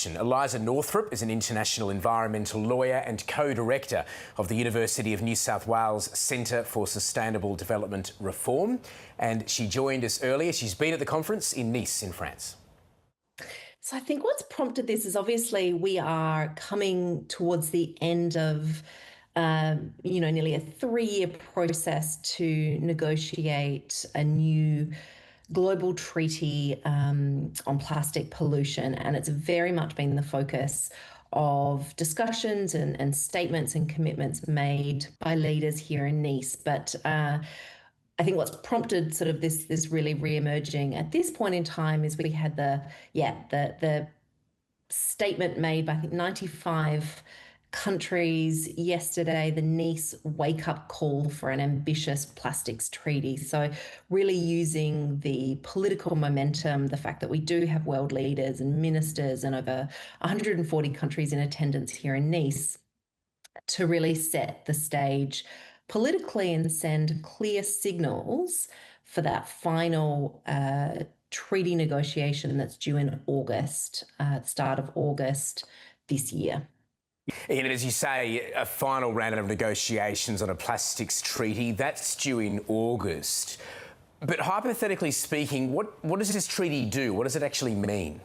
conversation. Eliza Northrop is an international environmental lawyer and co-director of the University of New South Wales Centre for Sustainable Development Reform, and she joined us earlier. She's been at the conference in Nice in France. So I think what's prompted this is obviously we are coming towards the end of nearly a 3-year process to negotiate a new global treaty on plastic pollution, and it's very much been the focus of discussions and statements and commitments made by leaders here in Nice. But I think what's prompted sort of this really re-emerging at this point in time is we had the statement made by I think 95 countries yesterday, the Nice wake-up call for an ambitious plastics treaty. So really using the political momentum, the fact that we do have world leaders and ministers and over 140 countries in attendance here in Nice to really set the stage politically and send clear signals for that final treaty negotiation that's due in August, start of August this year. And as you say, a final round of negotiations on a plastics treaty, that's due in August. But hypothetically speaking, what does this treaty do? What does it actually mean?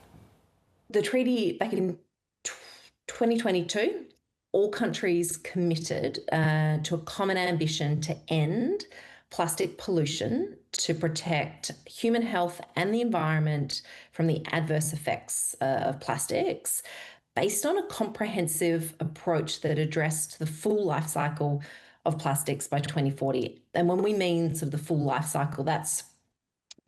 The treaty back in 2022, all countries committed to a common ambition to end plastic pollution, to protect human health and the environment from the adverse effects of plastics, based on a comprehensive approach that addressed the full life cycle of plastics by 2040. And when we mean sort of the full life cycle, that's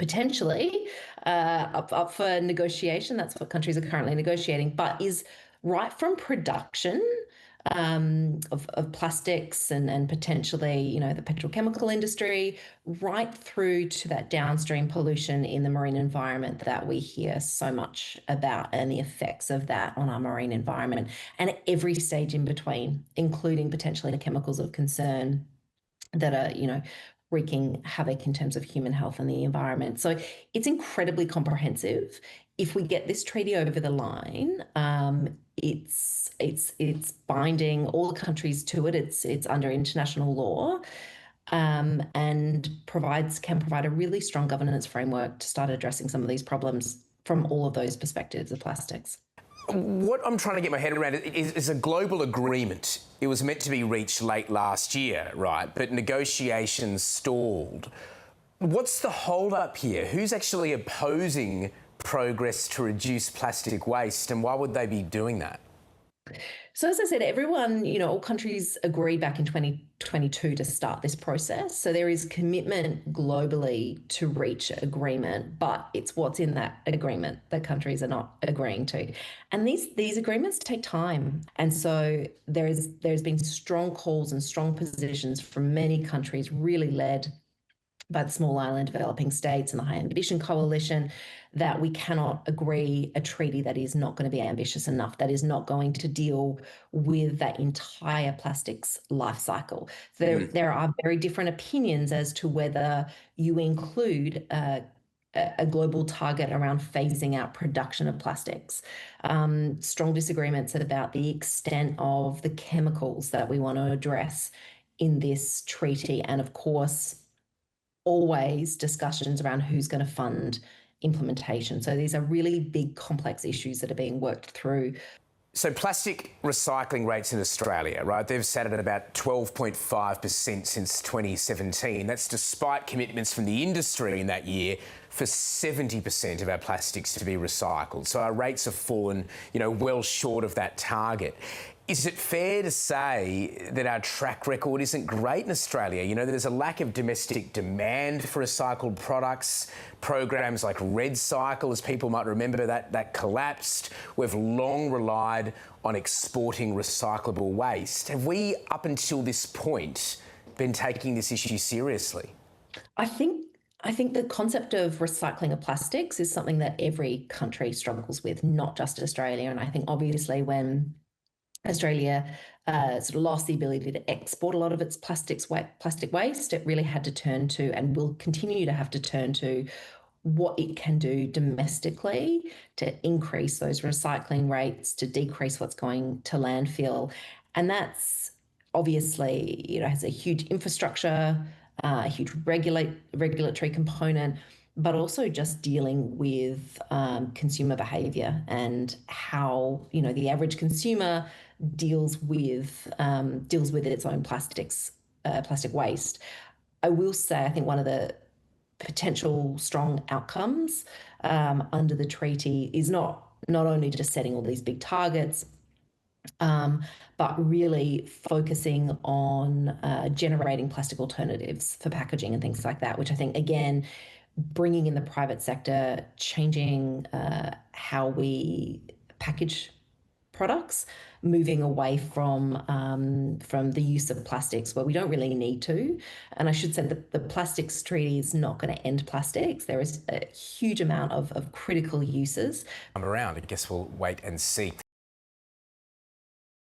potentially up for negotiation. That's what countries are currently negotiating, but is right from production of plastics and potentially, the petrochemical industry, right through to that downstream pollution in the marine environment that we hear so much about and the effects of that on our marine environment, and at every stage in between, including potentially the chemicals of concern that are, wreaking havoc in terms of human health and the environment. So it's incredibly comprehensive. If we get this treaty over the line, it's binding all the countries to it. It's under international law, and can provide a really strong governance framework to start addressing some of these problems from all of those perspectives of plastics. What I'm trying to get my head around is a global agreement. It was meant to be reached late last year, right? But negotiations stalled. What's the hold-up here? Who's actually opposing progress to reduce plastic waste, and why would they be doing that? So as I said, everyone, all countries agreed back in 2022 to start this process. So there is commitment globally to reach agreement, but it's what's in that agreement that countries are not agreeing to. And these agreements take time. And so there's been strong calls and strong positions from many countries, really led by the Small Island Developing States and the High Ambition Coalition, that we cannot agree a treaty that is not going to be ambitious enough, that is not going to deal with that entire plastics life cycle. There are very different opinions as to whether you include a global target around phasing out production of plastics. Strong disagreements about the extent of the chemicals that we want to address in this treaty, and of course, always discussions around who's going to fund implementation. So these are really big, complex issues that are being worked through. So plastic recycling rates in Australia, right, they've sat at about 12.5% since 2017. That's despite commitments from the industry in that year for 70% of our plastics to be recycled. So our rates have fallen, well short of that target. Is it fair to say that our track record isn't great in Australia? There's a lack of domestic demand for recycled products. Programs like Red Cycle, as people might remember, that collapsed. We've long relied on exporting recyclable waste. Have we, up until this point, been taking this issue seriously? I think the concept of recycling of plastics is something that every country struggles with, not just Australia. And I think obviously when Australia sort of lost the ability to export a lot of its plastic waste, it really had to turn to, and will continue to have to turn to, what it can do domestically to increase those recycling rates, to decrease what's going to landfill. And that's obviously, has a huge infrastructure, a huge regulatory component, but also just dealing with consumer behavior and how, the average consumer deals with its own plastic waste. I will say, I think one of the potential strong outcomes under the treaty is not only just setting all these big targets, but really focusing on generating plastic alternatives for packaging and things like that, which I think, again, bringing in the private sector, changing how we package products, moving away from the use of plastics where we don't really need to. And I should say that the plastics treaty is not going to end plastics. There is a huge amount of critical uses. I'm around. I guess we'll wait and see.